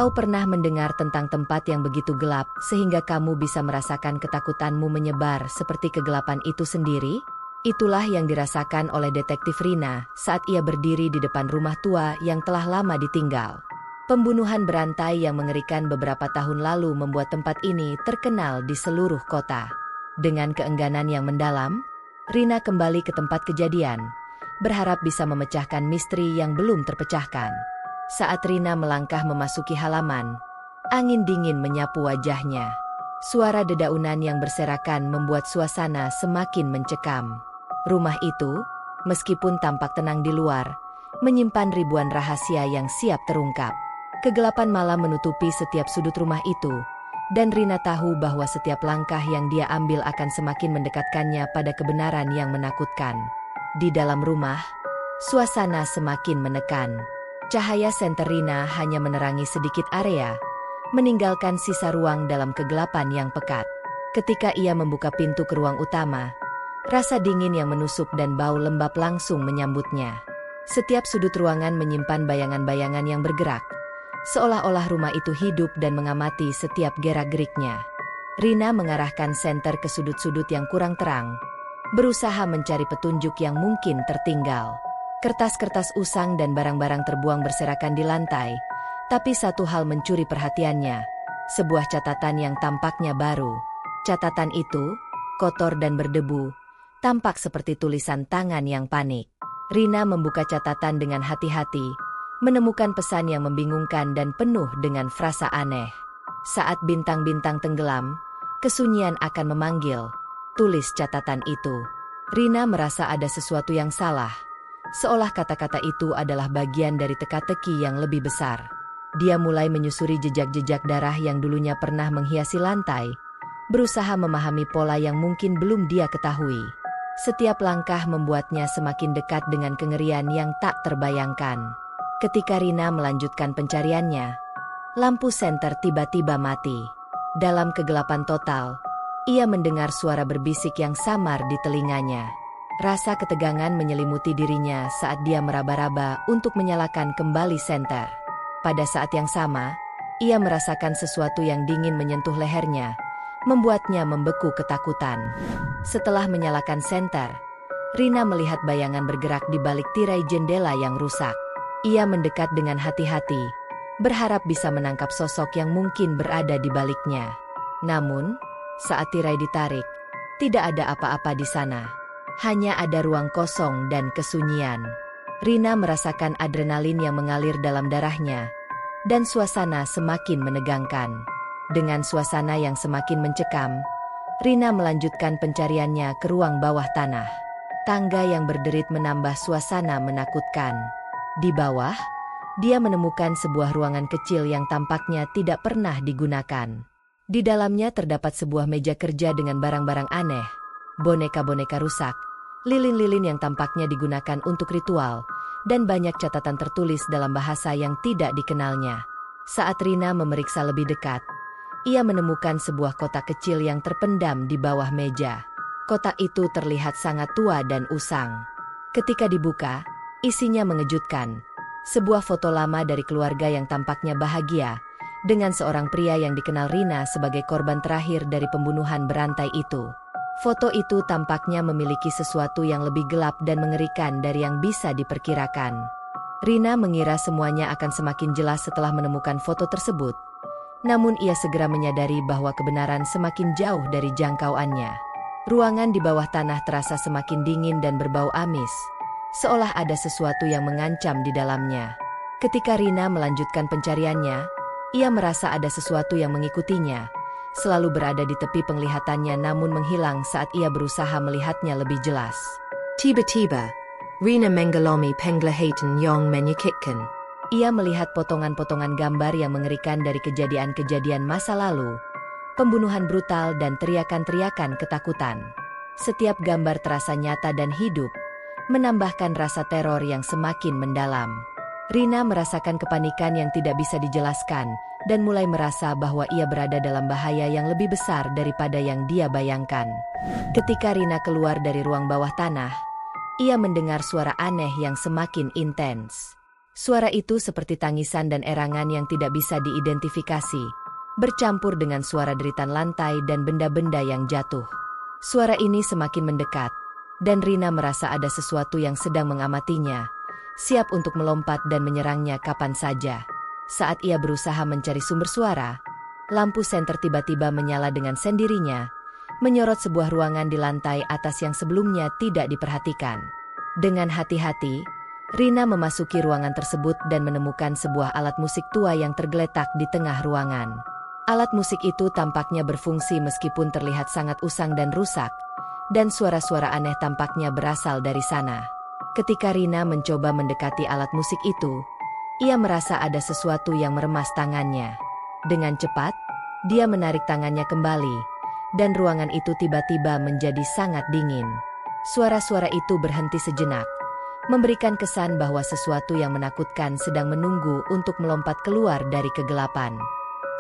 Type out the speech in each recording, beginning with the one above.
Kau pernah mendengar tentang tempat yang begitu gelap sehingga kamu bisa merasakan ketakutanmu menyebar seperti kegelapan itu sendiri? Itulah yang dirasakan oleh detektif Rina saat ia berdiri di depan rumah tua yang telah lama ditinggal. Pembunuhan berantai yang mengerikan beberapa tahun lalu membuat tempat ini terkenal di seluruh kota. Dengan keengganan yang mendalam, Rina kembali ke tempat kejadian, berharap bisa memecahkan misteri yang belum terpecahkan. Saat Rina melangkah memasuki halaman, angin dingin menyapu wajahnya. Suara dedaunan yang berserakan membuat suasana semakin mencekam. Rumah itu, meskipun tampak tenang di luar, menyimpan ribuan rahasia yang siap terungkap. Kegelapan malam menutupi setiap sudut rumah itu, dan Rina tahu bahwa setiap langkah yang dia ambil akan semakin mendekatkannya pada kebenaran yang menakutkan. Di dalam rumah, suasana semakin menekan. Cahaya senter Rina hanya menerangi sedikit area, meninggalkan sisa ruang dalam kegelapan yang pekat. Ketika ia membuka pintu ke ruang utama, rasa dingin yang menusuk dan bau lembab langsung menyambutnya. Setiap sudut ruangan menyimpan bayangan-bayangan yang bergerak, seolah-olah rumah itu hidup dan mengamati setiap gerak-geriknya. Rina mengarahkan senter ke sudut-sudut yang kurang terang, berusaha mencari petunjuk yang mungkin tertinggal. Kertas-kertas usang dan barang-barang terbuang berserakan di lantai, tapi satu hal mencuri perhatiannya, sebuah catatan yang tampaknya baru. Catatan itu, kotor dan berdebu, tampak seperti tulisan tangan yang panik. Rina membuka catatan dengan hati-hati, menemukan pesan yang membingungkan dan penuh dengan frasa aneh. Saat bintang-bintang tenggelam, kesunyian akan memanggil, tulis catatan itu. Rina merasa ada sesuatu yang salah, seolah kata-kata itu adalah bagian dari teka-teki yang lebih besar. Dia mulai menyusuri jejak-jejak darah yang dulunya pernah menghiasi lantai, berusaha memahami pola yang mungkin belum dia ketahui. Setiap langkah membuatnya semakin dekat dengan kengerian yang tak terbayangkan. Ketika Rina melanjutkan pencariannya, lampu senter tiba-tiba mati. Dalam kegelapan total, ia mendengar suara berbisik yang samar di telinganya. Rasa ketegangan menyelimuti dirinya saat dia meraba-raba untuk menyalakan kembali senter. Pada saat yang sama, ia merasakan sesuatu yang dingin menyentuh lehernya, membuatnya membeku ketakutan. Setelah menyalakan senter, Rina melihat bayangan bergerak di balik tirai jendela yang rusak. Ia mendekat dengan hati-hati, berharap bisa menangkap sosok yang mungkin berada di baliknya. Namun, saat tirai ditarik, tidak ada apa-apa di sana. Hanya ada ruang kosong dan kesunyian. Rina merasakan adrenalin yang mengalir dalam darahnya, dan suasana semakin menegangkan. Dengan suasana yang semakin mencekam, Rina melanjutkan pencariannya ke ruang bawah tanah. Tangga yang berderit menambah suasana menakutkan. Di bawah, dia menemukan sebuah ruangan kecil yang tampaknya tidak pernah digunakan. Di dalamnya terdapat sebuah meja kerja dengan barang-barang aneh, boneka-boneka rusak, lilin-lilin yang tampaknya digunakan untuk ritual, dan banyak catatan tertulis dalam bahasa yang tidak dikenalnya. Saat Rina memeriksa lebih dekat, ia menemukan sebuah kotak kecil yang terpendam di bawah meja. Kotak itu terlihat sangat tua dan usang. Ketika dibuka, isinya mengejutkan. Sebuah foto lama dari keluarga yang tampaknya bahagia, dengan seorang pria yang dikenal Rina sebagai korban terakhir dari pembunuhan berantai itu. Foto itu tampaknya memiliki sesuatu yang lebih gelap dan mengerikan dari yang bisa diperkirakan. Rina mengira semuanya akan semakin jelas setelah menemukan foto tersebut. Namun ia segera menyadari bahwa kebenaran semakin jauh dari jangkauannya. Ruangan di bawah tanah terasa semakin dingin dan berbau amis, seolah ada sesuatu yang mengancam di dalamnya. Ketika Rina melanjutkan pencariannya, ia merasa ada sesuatu yang mengikutinya, selalu berada di tepi penglihatannya namun menghilang saat ia berusaha melihatnya lebih jelas. Tiba-tiba, Rina mengalami penglihatan yang menyakitkan. Ia melihat potongan-potongan gambar yang mengerikan dari kejadian-kejadian masa lalu, pembunuhan brutal dan teriakan-teriakan ketakutan. Setiap gambar terasa nyata dan hidup, menambahkan rasa teror yang semakin mendalam. Rina merasakan kepanikan yang tidak bisa dijelaskan, dan mulai merasa bahwa ia berada dalam bahaya yang lebih besar daripada yang dia bayangkan. Ketika Rina keluar dari ruang bawah tanah, ia mendengar suara aneh yang semakin intens. Suara itu seperti tangisan dan erangan yang tidak bisa diidentifikasi, bercampur dengan suara deritan lantai dan benda-benda yang jatuh. Suara ini semakin mendekat, dan Rina merasa ada sesuatu yang sedang mengamatinya, siap untuk melompat dan menyerangnya kapan saja. Saat ia berusaha mencari sumber suara, lampu senter tiba-tiba menyala dengan sendirinya, menyorot sebuah ruangan di lantai atas yang sebelumnya tidak diperhatikan. Dengan hati-hati, Rina memasuki ruangan tersebut dan menemukan sebuah alat musik tua yang tergeletak di tengah ruangan. Alat musik itu tampaknya berfungsi meskipun terlihat sangat usang dan rusak, dan suara-suara aneh tampaknya berasal dari sana. Ketika Rina mencoba mendekati alat musik itu, ia merasa ada sesuatu yang meremas tangannya. Dengan cepat, dia menarik tangannya kembali, dan ruangan itu tiba-tiba menjadi sangat dingin. Suara-suara itu berhenti sejenak, memberikan kesan bahwa sesuatu yang menakutkan sedang menunggu untuk melompat keluar dari kegelapan.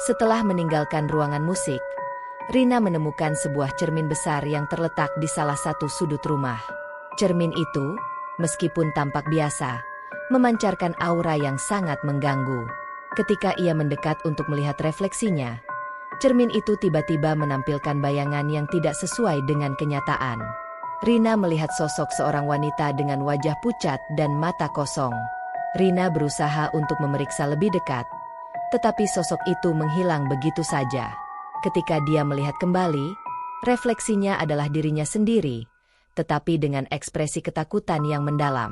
Setelah meninggalkan ruangan musik, Rina menemukan sebuah cermin besar yang terletak di salah satu sudut rumah. Cermin itu, meskipun tampak biasa, memancarkan aura yang sangat mengganggu. Ketika ia mendekat untuk melihat refleksinya, cermin itu tiba-tiba menampilkan bayangan yang tidak sesuai dengan kenyataan. Rina melihat sosok seorang wanita dengan wajah pucat dan mata kosong. Rina berusaha untuk memeriksa lebih dekat, tetapi sosok itu menghilang begitu saja. Ketika dia melihat kembali, refleksinya adalah dirinya sendiri, tetapi dengan ekspresi ketakutan yang mendalam.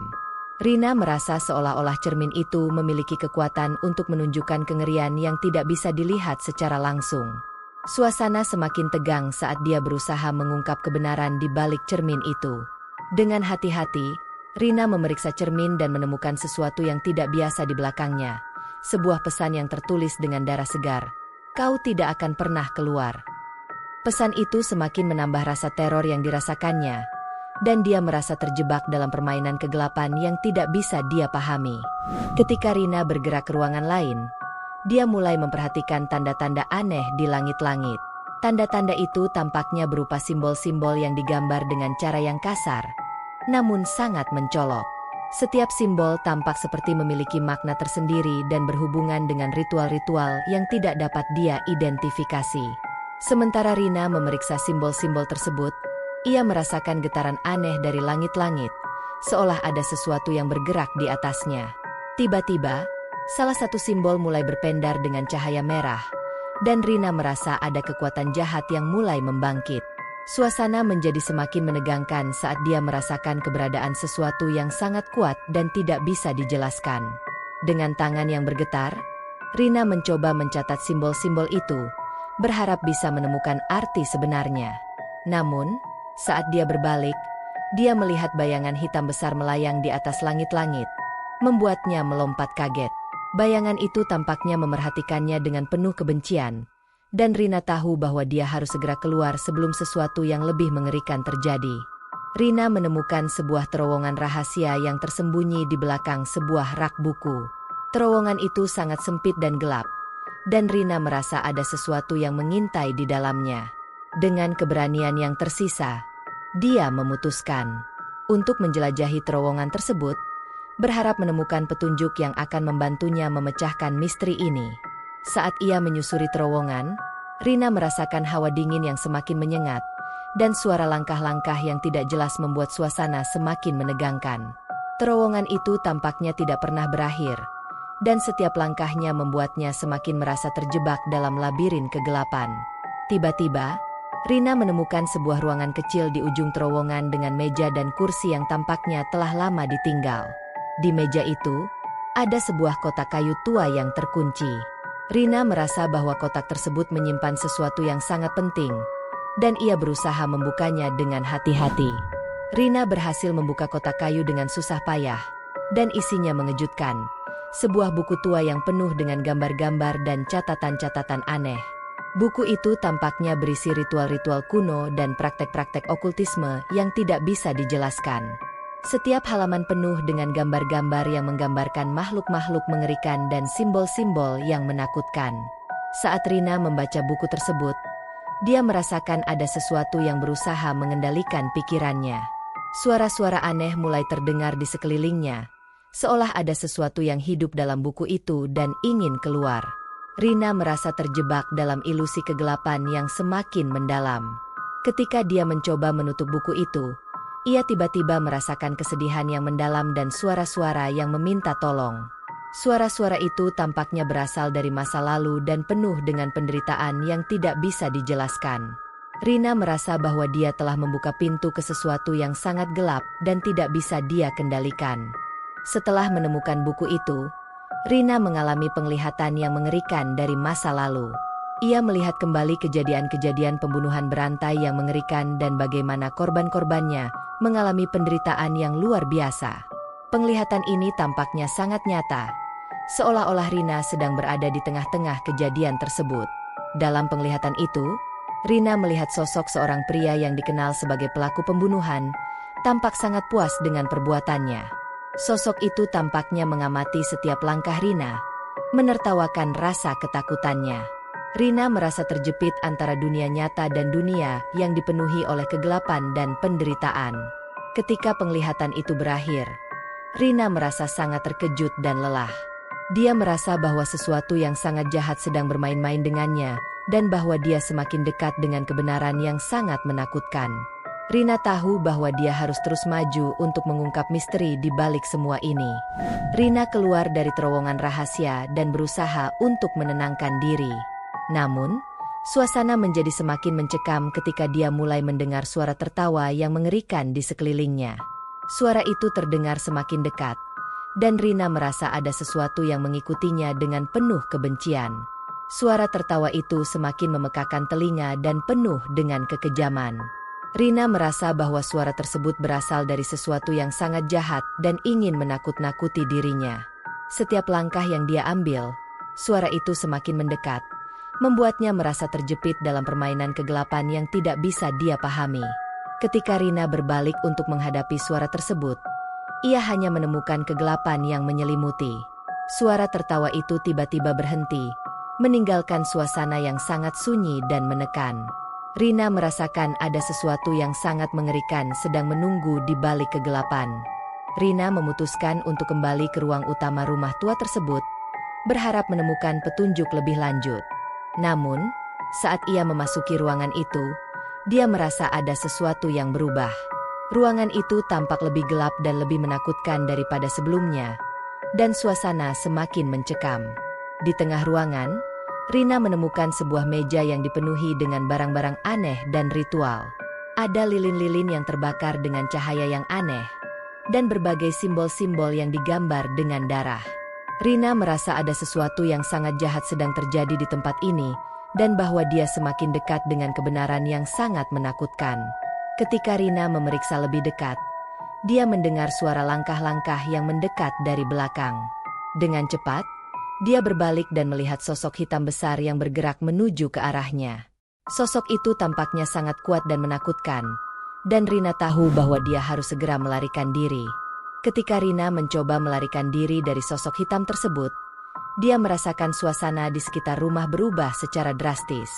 Rina merasa seolah-olah cermin itu memiliki kekuatan untuk menunjukkan kengerian yang tidak bisa dilihat secara langsung. Suasana semakin tegang saat dia berusaha mengungkap kebenaran di balik cermin itu. Dengan hati-hati, Rina memeriksa cermin dan menemukan sesuatu yang tidak biasa di belakangnya. Sebuah pesan yang tertulis dengan darah segar. "Kau tidak akan pernah keluar." Pesan itu semakin menambah rasa teror yang dirasakannya, dan dia merasa terjebak dalam permainan kegelapan yang tidak bisa dia pahami. Ketika Rina bergerak ke ruangan lain, dia mulai memperhatikan tanda-tanda aneh di langit-langit. Tanda-tanda itu tampaknya berupa simbol-simbol yang digambar dengan cara yang kasar, namun sangat mencolok. Setiap simbol tampak seperti memiliki makna tersendiri dan berhubungan dengan ritual-ritual yang tidak dapat dia identifikasi. Sementara Rina memeriksa simbol-simbol tersebut, ia merasakan getaran aneh dari langit-langit, seolah ada sesuatu yang bergerak di atasnya. Tiba-tiba, salah satu simbol mulai berpendar dengan cahaya merah, dan Rina merasa ada kekuatan jahat yang mulai membangkit. Suasana menjadi semakin menegangkan saat dia merasakan keberadaan sesuatu yang sangat kuat dan tidak bisa dijelaskan. Dengan tangan yang bergetar, Rina mencoba mencatat simbol-simbol itu, berharap bisa menemukan arti sebenarnya. Namun, saat dia berbalik, dia melihat bayangan hitam besar melayang di atas langit-langit, membuatnya melompat kaget. Bayangan itu tampaknya memerhatikannya dengan penuh kebencian, dan Rina tahu bahwa dia harus segera keluar sebelum sesuatu yang lebih mengerikan terjadi. Rina menemukan sebuah terowongan rahasia yang tersembunyi di belakang sebuah rak buku. Terowongan itu sangat sempit dan gelap, dan Rina merasa ada sesuatu yang mengintai di dalamnya. Dengan keberanian yang tersisa, dia memutuskan untuk menjelajahi terowongan tersebut, berharap menemukan petunjuk yang akan membantunya memecahkan misteri ini. Saat ia menyusuri terowongan, Rina merasakan hawa dingin yang semakin menyengat, dan suara langkah-langkah yang tidak jelas membuat suasana semakin menegangkan. Terowongan itu tampaknya tidak pernah berakhir, dan setiap langkahnya membuatnya semakin merasa terjebak dalam labirin kegelapan. Tiba-tiba, Rina menemukan sebuah ruangan kecil di ujung terowongan dengan meja dan kursi yang tampaknya telah lama ditinggal. Di meja itu, ada sebuah kotak kayu tua yang terkunci. Rina merasa bahwa kotak tersebut menyimpan sesuatu yang sangat penting, dan ia berusaha membukanya dengan hati-hati. Rina berhasil membuka kotak kayu dengan susah payah, dan isinya mengejutkan. Sebuah buku tua yang penuh dengan gambar-gambar dan catatan-catatan aneh. Buku itu tampaknya berisi ritual-ritual kuno dan praktek-praktek okultisme yang tidak bisa dijelaskan. Setiap halaman penuh dengan gambar-gambar yang menggambarkan makhluk-makhluk mengerikan dan simbol-simbol yang menakutkan. Saat Rina membaca buku tersebut, dia merasakan ada sesuatu yang berusaha mengendalikan pikirannya. Suara-suara aneh mulai terdengar di sekelilingnya, seolah ada sesuatu yang hidup dalam buku itu dan ingin keluar. Rina merasa terjebak dalam ilusi kegelapan yang semakin mendalam. Ketika dia mencoba menutup buku itu, ia tiba-tiba merasakan kesedihan yang mendalam dan suara-suara yang meminta tolong. Suara-suara itu tampaknya berasal dari masa lalu dan penuh dengan penderitaan yang tidak bisa dijelaskan. Rina merasa bahwa dia telah membuka pintu ke sesuatu yang sangat gelap dan tidak bisa dia kendalikan. Setelah menemukan buku itu, Rina mengalami penglihatan yang mengerikan dari masa lalu. Ia melihat kembali kejadian-kejadian pembunuhan berantai yang mengerikan dan bagaimana korban-korbannya mengalami penderitaan yang luar biasa. Penglihatan ini tampaknya sangat nyata, seolah-olah Rina sedang berada di tengah-tengah kejadian tersebut. Dalam penglihatan itu, Rina melihat sosok seorang pria yang dikenal sebagai pelaku pembunuhan, tampak sangat puas dengan perbuatannya. Sosok itu tampaknya mengamati setiap langkah Rina, menertawakan rasa ketakutannya. Rina merasa terjepit antara dunia nyata dan dunia yang dipenuhi oleh kegelapan dan penderitaan. Ketika penglihatan itu berakhir, Rina merasa sangat terkejut dan lelah. Dia merasa bahwa sesuatu yang sangat jahat sedang bermain-main dengannya, dan bahwa dia semakin dekat dengan kebenaran yang sangat menakutkan. Rina tahu bahwa dia harus terus maju untuk mengungkap misteri di balik semua ini. Rina keluar dari terowongan rahasia dan berusaha untuk menenangkan diri. Namun, suasana menjadi semakin mencekam ketika dia mulai mendengar suara tertawa yang mengerikan di sekelilingnya. Suara itu terdengar semakin dekat, dan Rina merasa ada sesuatu yang mengikutinya dengan penuh kebencian. Suara tertawa itu semakin memekakan telinga dan penuh dengan kekejaman. Rina merasa bahwa suara tersebut berasal dari sesuatu yang sangat jahat dan ingin menakut-nakuti dirinya. Setiap langkah yang dia ambil, suara itu semakin mendekat, membuatnya merasa terjepit dalam permainan kegelapan yang tidak bisa dia pahami. Ketika Rina berbalik untuk menghadapi suara tersebut, ia hanya menemukan kegelapan yang menyelimuti. Suara tertawa itu tiba-tiba berhenti, meninggalkan suasana yang sangat sunyi dan menekan. Rina merasakan ada sesuatu yang sangat mengerikan sedang menunggu di balik kegelapan. Rina memutuskan untuk kembali ke ruang utama rumah tua tersebut, berharap menemukan petunjuk lebih lanjut. Namun, saat ia memasuki ruangan itu, dia merasa ada sesuatu yang berubah. Ruangan itu tampak lebih gelap dan lebih menakutkan daripada sebelumnya, dan suasana semakin mencekam. Di tengah ruangan, Rina menemukan sebuah meja yang dipenuhi dengan barang-barang aneh dan ritual. Ada lilin-lilin yang terbakar dengan cahaya yang aneh, dan berbagai simbol-simbol yang digambar dengan darah. Rina merasa ada sesuatu yang sangat jahat sedang terjadi di tempat ini, dan bahwa dia semakin dekat dengan kebenaran yang sangat menakutkan. Ketika Rina memeriksa lebih dekat, dia mendengar suara langkah-langkah yang mendekat dari belakang. Dengan cepat, dia berbalik dan melihat sosok hitam besar yang bergerak menuju ke arahnya. Sosok itu tampaknya sangat kuat dan menakutkan, dan Rina tahu bahwa dia harus segera melarikan diri. Ketika Rina mencoba melarikan diri dari sosok hitam tersebut, dia merasakan suasana di sekitar rumah berubah secara drastis.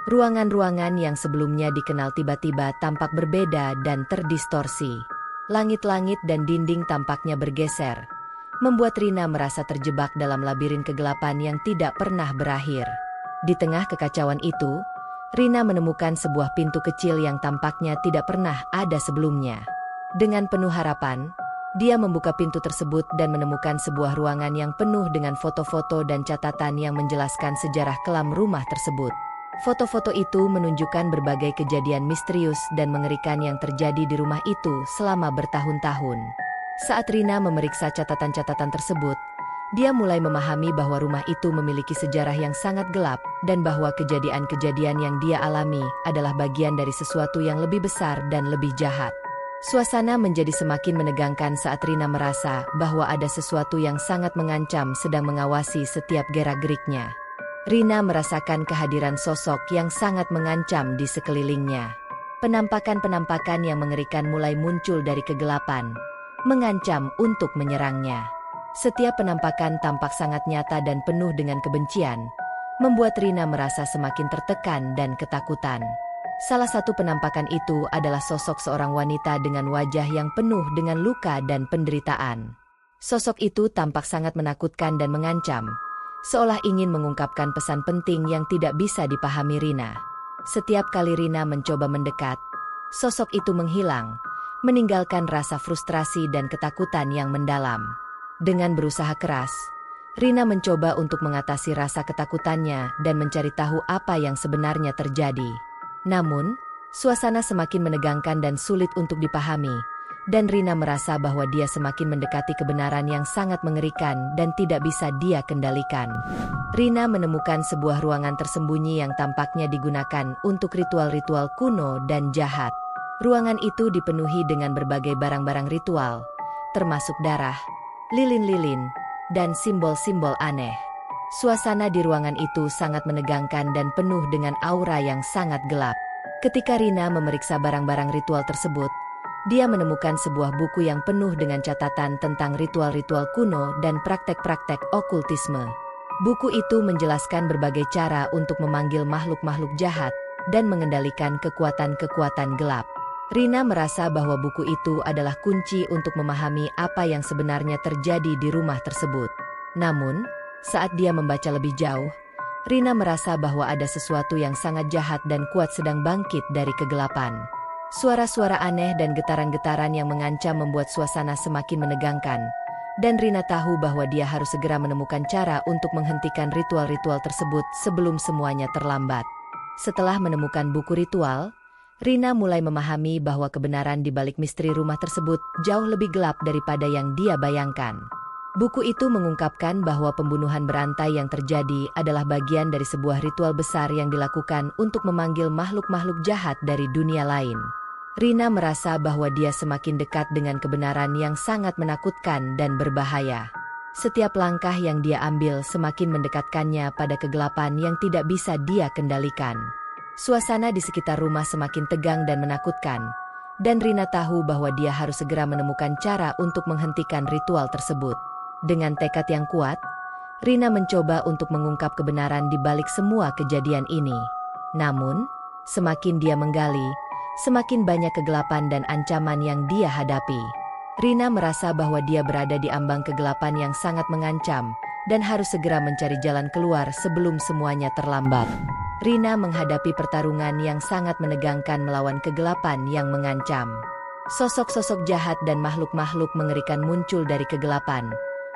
Ruangan-ruangan yang sebelumnya dikenal tiba-tiba tampak berbeda dan terdistorsi. Langit-langit dan dinding tampaknya bergeser, membuat Rina merasa terjebak dalam labirin kegelapan yang tidak pernah berakhir. Di tengah kekacauan itu, Rina menemukan sebuah pintu kecil yang tampaknya tidak pernah ada sebelumnya. Dengan penuh harapan, dia membuka pintu tersebut dan menemukan sebuah ruangan yang penuh dengan foto-foto dan catatan yang menjelaskan sejarah kelam rumah tersebut. Foto-foto itu menunjukkan berbagai kejadian misterius dan mengerikan yang terjadi di rumah itu selama bertahun-tahun. Saat Rina memeriksa catatan-catatan tersebut, dia mulai memahami bahwa rumah itu memiliki sejarah yang sangat gelap dan bahwa kejadian-kejadian yang dia alami adalah bagian dari sesuatu yang lebih besar dan lebih jahat. Suasana menjadi semakin menegangkan saat Rina merasa bahwa ada sesuatu yang sangat mengancam sedang mengawasi setiap gerak-geriknya. Rina merasakan kehadiran sosok yang sangat mengancam di sekelilingnya. Penampakan-penampakan yang mengerikan mulai muncul dari kegelapan, mengancam untuk menyerangnya. Setiap penampakan tampak sangat nyata dan penuh dengan kebencian, membuat Rina merasa semakin tertekan dan ketakutan. Salah satu penampakan itu adalah sosok seorang wanita dengan wajah yang penuh dengan luka dan penderitaan. Sosok itu tampak sangat menakutkan dan mengancam, seolah ingin mengungkapkan pesan penting yang tidak bisa dipahami Rina. Setiap kali Rina mencoba mendekat, sosok itu menghilang, meninggalkan rasa frustrasi dan ketakutan yang mendalam. Dengan berusaha keras, Rina mencoba untuk mengatasi rasa ketakutannya dan mencari tahu apa yang sebenarnya terjadi. Namun, suasana semakin menegangkan dan sulit untuk dipahami, dan Rina merasa bahwa dia semakin mendekati kebenaran yang sangat mengerikan dan tidak bisa dia kendalikan. Rina menemukan sebuah ruangan tersembunyi yang tampaknya digunakan untuk ritual-ritual kuno dan jahat. Ruangan itu dipenuhi dengan berbagai barang-barang ritual, termasuk darah, lilin-lilin, dan simbol-simbol aneh. Suasana di ruangan itu sangat menegangkan dan penuh dengan aura yang sangat gelap. Ketika Rina memeriksa barang-barang ritual tersebut, dia menemukan sebuah buku yang penuh dengan catatan tentang ritual-ritual kuno dan praktek-praktek okultisme. Buku itu menjelaskan berbagai cara untuk memanggil makhluk-makhluk jahat dan mengendalikan kekuatan-kekuatan gelap. Rina merasa bahwa buku itu adalah kunci untuk memahami apa yang sebenarnya terjadi di rumah tersebut. Namun, saat dia membaca lebih jauh, Rina merasa bahwa ada sesuatu yang sangat jahat dan kuat sedang bangkit dari kegelapan. Suara-suara aneh dan getaran-getaran yang mengancam membuat suasana semakin menegangkan, dan Rina tahu bahwa dia harus segera menemukan cara untuk menghentikan ritual-ritual tersebut sebelum semuanya terlambat. Setelah menemukan buku ritual, Rina mulai memahami bahwa kebenaran di balik misteri rumah tersebut jauh lebih gelap daripada yang dia bayangkan. Buku itu mengungkapkan bahwa pembunuhan berantai yang terjadi adalah bagian dari sebuah ritual besar yang dilakukan untuk memanggil makhluk-makhluk jahat dari dunia lain. Rina merasa bahwa dia semakin dekat dengan kebenaran yang sangat menakutkan dan berbahaya. Setiap langkah yang dia ambil semakin mendekatkannya pada kegelapan yang tidak bisa dia kendalikan. Suasana di sekitar rumah semakin tegang dan menakutkan, dan Rina tahu bahwa dia harus segera menemukan cara untuk menghentikan ritual tersebut. Dengan tekad yang kuat, Rina mencoba untuk mengungkap kebenaran di balik semua kejadian ini. Namun, semakin dia menggali, semakin banyak kegelapan dan ancaman yang dia hadapi. Rina merasa bahwa dia berada di ambang kegelapan yang sangat mengancam, dan harus segera mencari jalan keluar sebelum semuanya terlambat. Rina menghadapi pertarungan yang sangat menegangkan melawan kegelapan yang mengancam. Sosok-sosok jahat dan makhluk-makhluk mengerikan muncul dari kegelapan,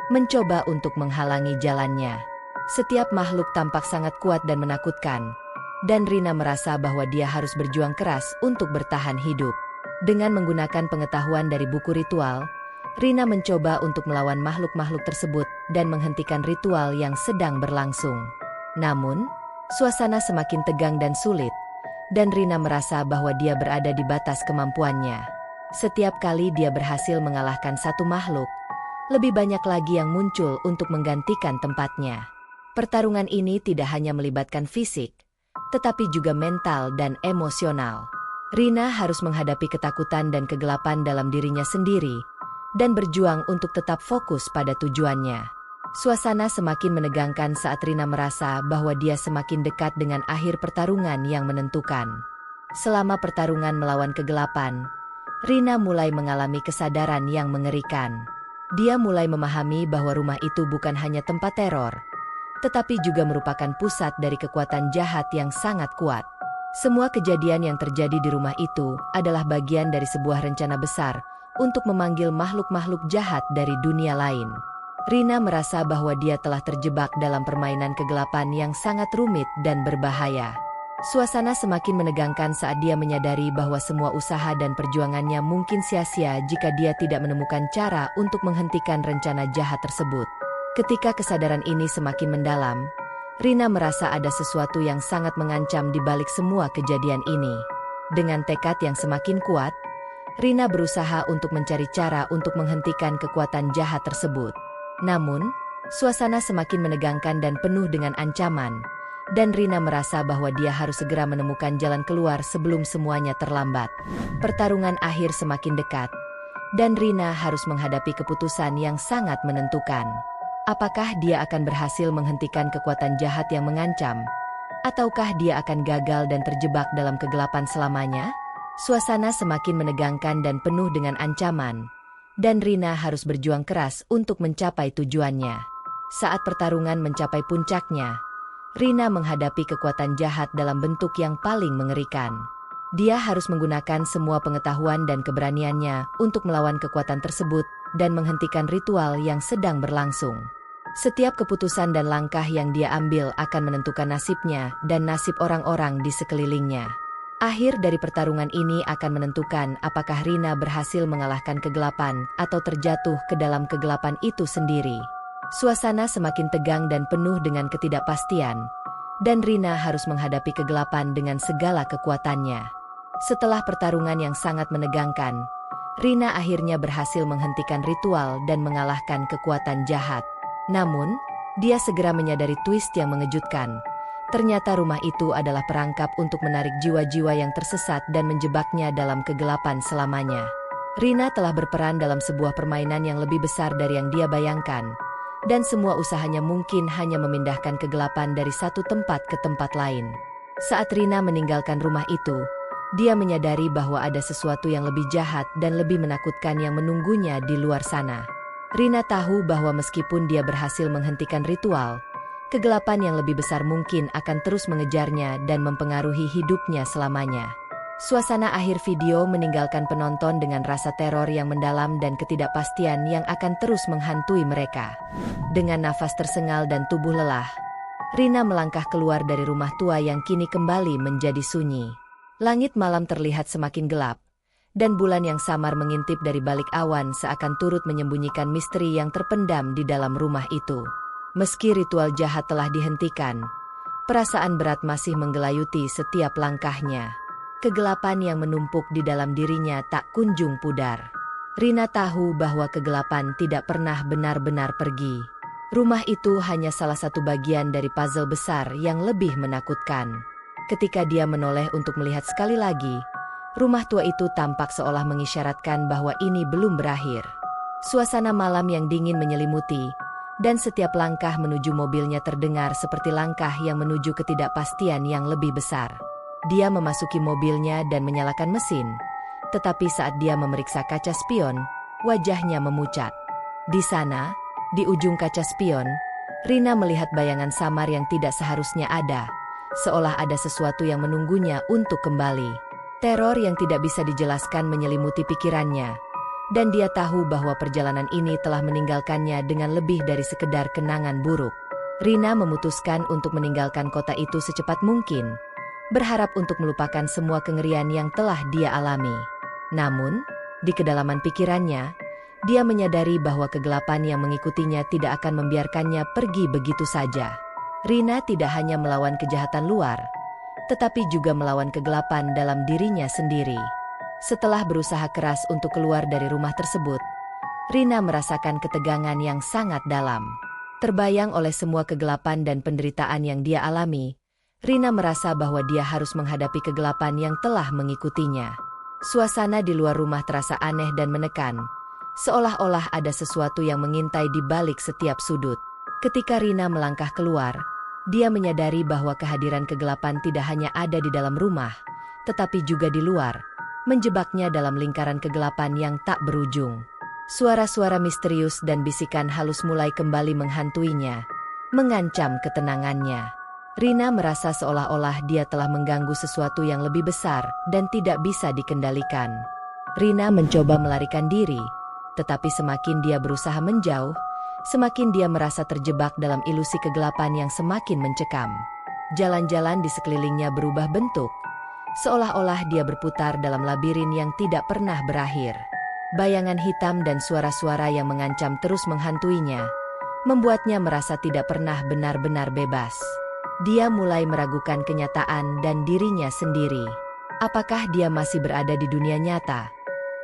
mencoba untuk menghalangi jalannya. Setiap makhluk tampak sangat kuat dan menakutkan, dan Rina merasa bahwa dia harus berjuang keras untuk bertahan hidup. Dengan menggunakan pengetahuan dari buku ritual, Rina mencoba untuk melawan makhluk-makhluk tersebut dan menghentikan ritual yang sedang berlangsung. Namun, suasana semakin tegang dan sulit, dan Rina merasa bahwa dia berada di batas kemampuannya. Setiap kali dia berhasil mengalahkan satu makhluk, lebih banyak lagi yang muncul untuk menggantikan tempatnya. Pertarungan ini tidak hanya melibatkan fisik, tetapi juga mental dan emosional. Rina harus menghadapi ketakutan dan kegelapan dalam dirinya sendiri, dan berjuang untuk tetap fokus pada tujuannya. Suasana semakin menegangkan saat Rina merasa bahwa dia semakin dekat dengan akhir pertarungan yang menentukan. Selama pertarungan melawan kegelapan, Rina mulai mengalami kesadaran yang mengerikan. Dia mulai memahami bahwa rumah itu bukan hanya tempat teror, tetapi juga merupakan pusat dari kekuatan jahat yang sangat kuat. Semua kejadian yang terjadi di rumah itu adalah bagian dari sebuah rencana besar untuk memanggil makhluk-makhluk jahat dari dunia lain. Rina merasa bahwa dia telah terjebak dalam permainan kegelapan yang sangat rumit dan berbahaya. Suasana semakin menegangkan saat dia menyadari bahwa semua usaha dan perjuangannya mungkin sia-sia jika dia tidak menemukan cara untuk menghentikan rencana jahat tersebut. Ketika kesadaran ini semakin mendalam, Rina merasa ada sesuatu yang sangat mengancam di balik semua kejadian ini. Dengan tekad yang semakin kuat, Rina berusaha untuk mencari cara untuk menghentikan kekuatan jahat tersebut. Namun, suasana semakin menegangkan dan penuh dengan ancaman, dan Rina merasa bahwa dia harus segera menemukan jalan keluar sebelum semuanya terlambat. Pertarungan akhir semakin dekat, dan Rina harus menghadapi keputusan yang sangat menentukan. Apakah dia akan berhasil menghentikan kekuatan jahat yang mengancam, ataukah dia akan gagal dan terjebak dalam kegelapan selamanya? Suasana semakin menegangkan dan penuh dengan ancaman, dan Rina harus berjuang keras untuk mencapai tujuannya. Saat pertarungan mencapai puncaknya, Rina menghadapi kekuatan jahat dalam bentuk yang paling mengerikan. Dia harus menggunakan semua pengetahuan dan keberaniannya untuk melawan kekuatan tersebut dan menghentikan ritual yang sedang berlangsung. Setiap keputusan dan langkah yang dia ambil akan menentukan nasibnya dan nasib orang-orang di sekelilingnya. Akhir dari pertarungan ini akan menentukan apakah Rina berhasil mengalahkan kegelapan atau terjatuh ke dalam kegelapan itu sendiri. Suasana semakin tegang dan penuh dengan ketidakpastian, dan Rina harus menghadapi kegelapan dengan segala kekuatannya. Setelah pertarungan yang sangat menegangkan, Rina akhirnya berhasil menghentikan ritual dan mengalahkan kekuatan jahat. Namun, dia segera menyadari twist yang mengejutkan. Ternyata rumah itu adalah perangkap untuk menarik jiwa-jiwa yang tersesat dan menjebaknya dalam kegelapan selamanya. Rina telah berperan dalam sebuah permainan yang lebih besar dari yang dia bayangkan, dan semua usahanya mungkin hanya memindahkan kegelapan dari satu tempat ke tempat lain. Saat Rina meninggalkan rumah itu, dia menyadari bahwa ada sesuatu yang lebih jahat dan lebih menakutkan yang menunggunya di luar sana. Rina tahu bahwa meskipun dia berhasil menghentikan ritual, kegelapan yang lebih besar mungkin akan terus mengejarnya dan mempengaruhi hidupnya selamanya. Suasana akhir video meninggalkan penonton dengan rasa teror yang mendalam dan ketidakpastian yang akan terus menghantui mereka. Dengan nafas tersengal dan tubuh lelah, Rina melangkah keluar dari rumah tua yang kini kembali menjadi sunyi. Langit malam terlihat semakin gelap, dan bulan yang samar mengintip dari balik awan seakan turut menyembunyikan misteri yang terpendam di dalam rumah itu. Meski ritual jahat telah dihentikan, perasaan berat masih menggelayuti setiap langkahnya. Kegelapan yang menumpuk di dalam dirinya tak kunjung pudar. Rina tahu bahwa kegelapan tidak pernah benar-benar pergi. Rumah itu hanya salah satu bagian dari puzzle besar yang lebih menakutkan. Ketika dia menoleh untuk melihat sekali lagi, rumah tua itu tampak seolah mengisyaratkan bahwa ini belum berakhir. Suasana malam yang dingin menyelimuti, dan setiap langkah menuju mobilnya terdengar seperti langkah yang menuju ketidakpastian yang lebih besar. Dia memasuki mobilnya dan menyalakan mesin, tetapi saat dia memeriksa kaca spion, wajahnya memucat. Di sana, di ujung kaca spion, Rina melihat bayangan samar yang tidak seharusnya ada, seolah ada sesuatu yang menunggunya untuk kembali. Teror yang tidak bisa dijelaskan menyelimuti pikirannya, dan dia tahu bahwa perjalanan ini telah meninggalkannya dengan lebih dari sekedar kenangan buruk. Rina memutuskan untuk meninggalkan kota itu secepat mungkin, berharap untuk melupakan semua kengerian yang telah dia alami. Namun, di kedalaman pikirannya, dia menyadari bahwa kegelapan yang mengikutinya tidak akan membiarkannya pergi begitu saja. Rina tidak hanya melawan kejahatan luar, tetapi juga melawan kegelapan dalam dirinya sendiri. Setelah berusaha keras untuk keluar dari rumah tersebut, Rina merasakan ketegangan yang sangat dalam. Terbayang oleh semua kegelapan dan penderitaan yang dia alami, Rina merasa bahwa dia harus menghadapi kegelapan yang telah mengikutinya. Suasana di luar rumah terasa aneh dan menekan, seolah-olah ada sesuatu yang mengintai di balik setiap sudut. Ketika Rina melangkah keluar, dia menyadari bahwa kehadiran kegelapan tidak hanya ada di dalam rumah, tetapi juga di luar, menjebaknya dalam lingkaran kegelapan yang tak berujung. Suara-suara misterius dan bisikan halus mulai kembali menghantuinya, mengancam ketenangannya. Rina merasa seolah-olah dia telah mengganggu sesuatu yang lebih besar dan tidak bisa dikendalikan. Rina mencoba melarikan diri, tetapi semakin dia berusaha menjauh, semakin dia merasa terjebak dalam ilusi kegelapan yang semakin mencekam. Jalan-jalan di sekelilingnya berubah bentuk, seolah-olah dia berputar dalam labirin yang tidak pernah berakhir. Bayangan hitam dan suara-suara yang mengancam terus menghantuinya, membuatnya merasa tidak pernah benar-benar bebas. Dia mulai meragukan kenyataan dan dirinya sendiri. Apakah dia masih berada di dunia nyata?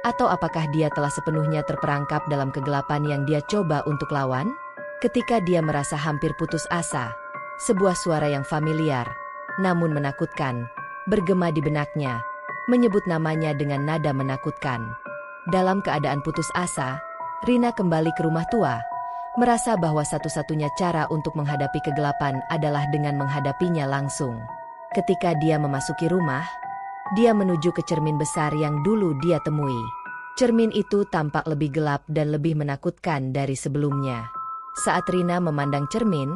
Atau apakah dia telah sepenuhnya terperangkap dalam kegelapan yang dia coba untuk lawan? Ketika dia merasa hampir putus asa, sebuah suara yang familiar, namun menakutkan, bergema di benaknya, menyebut namanya dengan nada menakutkan. Dalam keadaan putus asa, Rina kembali ke rumah tua, merasa bahwa satu-satunya cara untuk menghadapi kegelapan adalah dengan menghadapinya langsung. Ketika dia memasuki rumah, dia menuju ke cermin besar yang dulu dia temui. Cermin itu tampak lebih gelap dan lebih menakutkan dari sebelumnya. Saat Rina memandang cermin,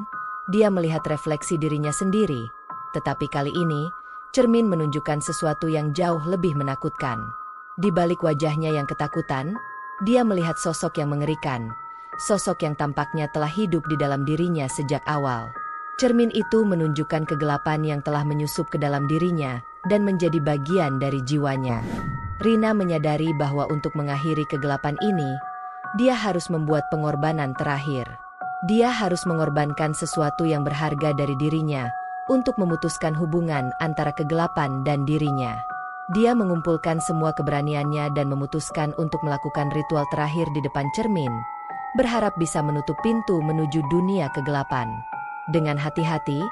dia melihat refleksi dirinya sendiri. Tetapi kali ini, cermin menunjukkan sesuatu yang jauh lebih menakutkan. Di balik wajahnya yang ketakutan, dia melihat sosok yang mengerikan. Sosok yang tampaknya telah hidup di dalam dirinya sejak awal. Cermin itu menunjukkan kegelapan yang telah menyusup ke dalam dirinya dan menjadi bagian dari jiwanya. Rina menyadari bahwa untuk mengakhiri kegelapan ini, dia harus membuat pengorbanan terakhir. Dia harus mengorbankan sesuatu yang berharga dari dirinya untuk memutuskan hubungan antara kegelapan dan dirinya. Dia mengumpulkan semua keberaniannya dan memutuskan untuk melakukan ritual terakhir di depan cermin, berharap bisa menutup pintu menuju dunia kegelapan. Dengan hati-hati,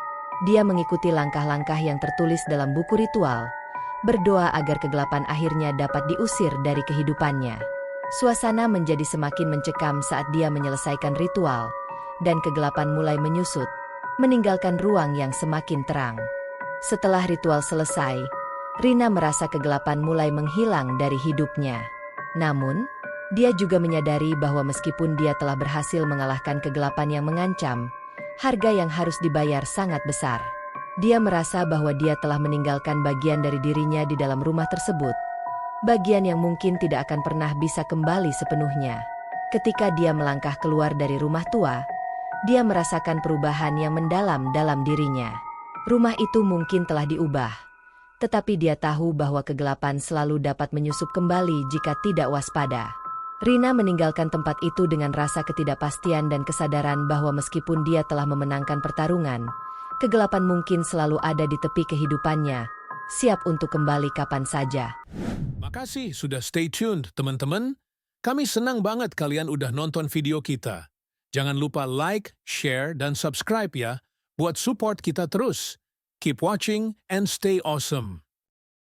dia mengikuti langkah-langkah yang tertulis dalam buku ritual, berdoa agar kegelapan akhirnya dapat diusir dari kehidupannya. Suasana menjadi semakin mencekam saat dia menyelesaikan ritual, dan kegelapan mulai menyusut, meninggalkan ruang yang semakin terang. Setelah ritual selesai, Rina merasa kegelapan mulai menghilang dari hidupnya. Namun, dia juga menyadari bahwa meskipun dia telah berhasil mengalahkan kegelapan yang mengancam, harga yang harus dibayar sangat besar. Dia merasa bahwa dia telah meninggalkan bagian dari dirinya di dalam rumah tersebut, bagian yang mungkin tidak akan pernah bisa kembali sepenuhnya. Ketika dia melangkah keluar dari rumah tua, dia merasakan perubahan yang mendalam dalam dirinya. Rumah itu mungkin telah diubah, tetapi dia tahu bahwa kegelapan selalu dapat menyusup kembali jika tidak waspada. Rina meninggalkan tempat itu dengan rasa ketidakpastian dan kesadaran bahwa meskipun dia telah memenangkan pertarungan, kegelapan mungkin selalu ada di tepi kehidupannya, siap untuk kembali kapan saja. Makasih sudah stay tuned, teman-teman. Kami senang banget kalian udah nonton video kita. Jangan lupa like, share, dan subscribe ya, buat support kita terus. Keep watching and stay awesome.